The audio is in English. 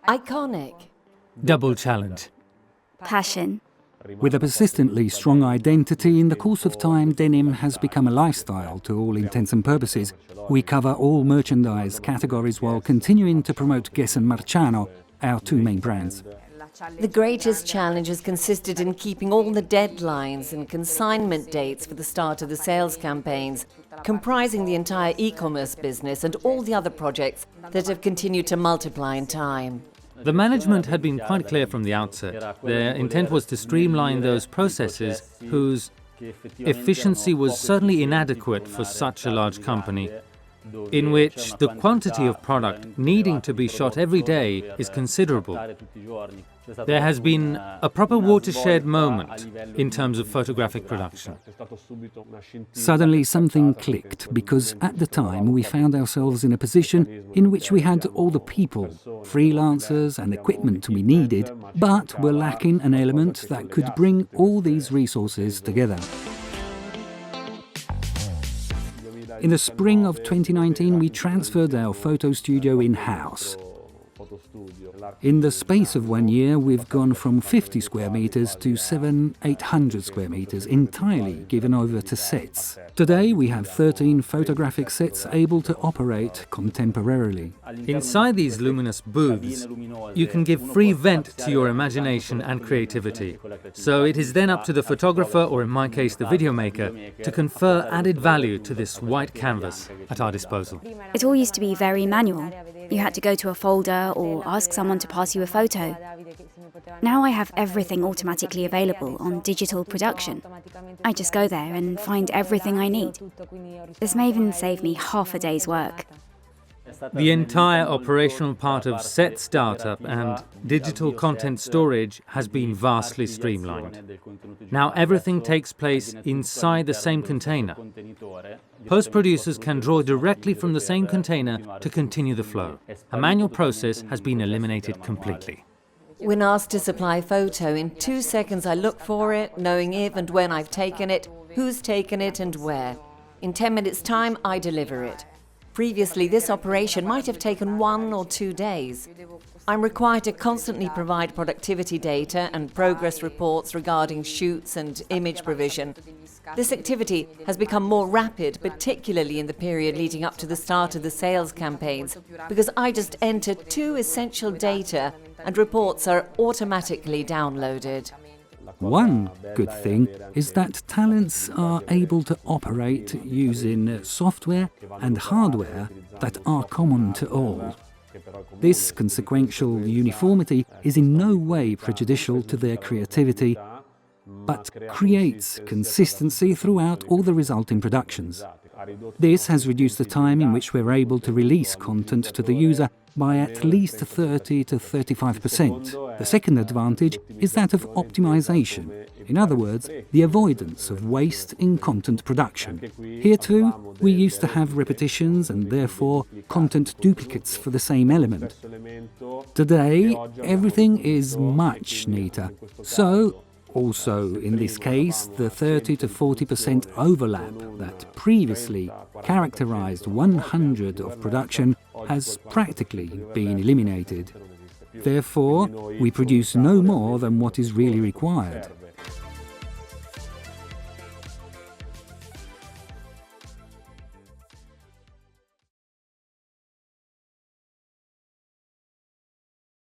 Iconic. Double challenge. Passion. With a persistently strong identity, in the course of time, denim has become a lifestyle to all intents and purposes. We cover all merchandise categories while continuing to promote Guess and Marciano, our two main brands. The greatest challenge has consisted in keeping all the deadlines and consignment dates for the start of the sales campaigns, comprising the entire e-commerce business and all the other projects that have continued to multiply in time. The management had been quite clear from the outset. Their intent was to streamline those processes whose efficiency was certainly inadequate for such a large company, in which the quantity of product needing to be shot every day is considerable. There has been a proper watershed moment in terms of photographic production. Suddenly something clicked, because at the time we found ourselves in a position in which we had all the people, freelancers and equipment we needed, but were lacking an element that could bring all these resources together. In the spring of 2019, we transferred our photo studio in-house. In the space of 1 year, we've gone from 50 square meters to 700-800 square meters, entirely given over to sets. Today, we have 13 photographic sets able to operate contemporarily. Inside these luminous booths, you can give free vent to your imagination and creativity. So it is then up to the photographer, or in my case, the video maker, to confer added value to this white canvas at our disposal. It all used to be very manual. You had to go to a folder or ask someone to pass you a photo. Now I have everything automatically available on digital production. I just go there and find everything I need. This may even save me half a day's work. The entire operational part of set startup and digital content storage has been vastly streamlined. Now everything takes place inside the same container. Post-producers can draw directly from the same container to continue the flow. A manual process has been eliminated completely. When asked to supply a photo, in 2 seconds I look for it, knowing if and when I've taken it, who's taken it and where. In 10 minutes' time, I deliver it. Previously, this operation might have taken 1 or 2 days. I'm required to constantly provide productivity data and progress reports regarding shoots and image provision. This activity has become more rapid, particularly in the period leading up to the start of the sales campaigns, because I just enter 2 essential data and reports are automatically downloaded. One good thing is that talents are able to operate using software and hardware that are common to all. This consequential uniformity is in no way prejudicial to their creativity, but creates consistency throughout all the resulting productions. This has reduced the time in which we're able to release content to the user by at least 30 to 35%. The second advantage is that of optimization. In other words, the avoidance of waste in content production. Here too, we used to have repetitions and therefore content duplicates for the same element. Today, everything is much neater. So, also in this case, the 30 to 40% overlap that previously characterized 100 of production has practically been eliminated. Therefore, we produce no more than what is really required.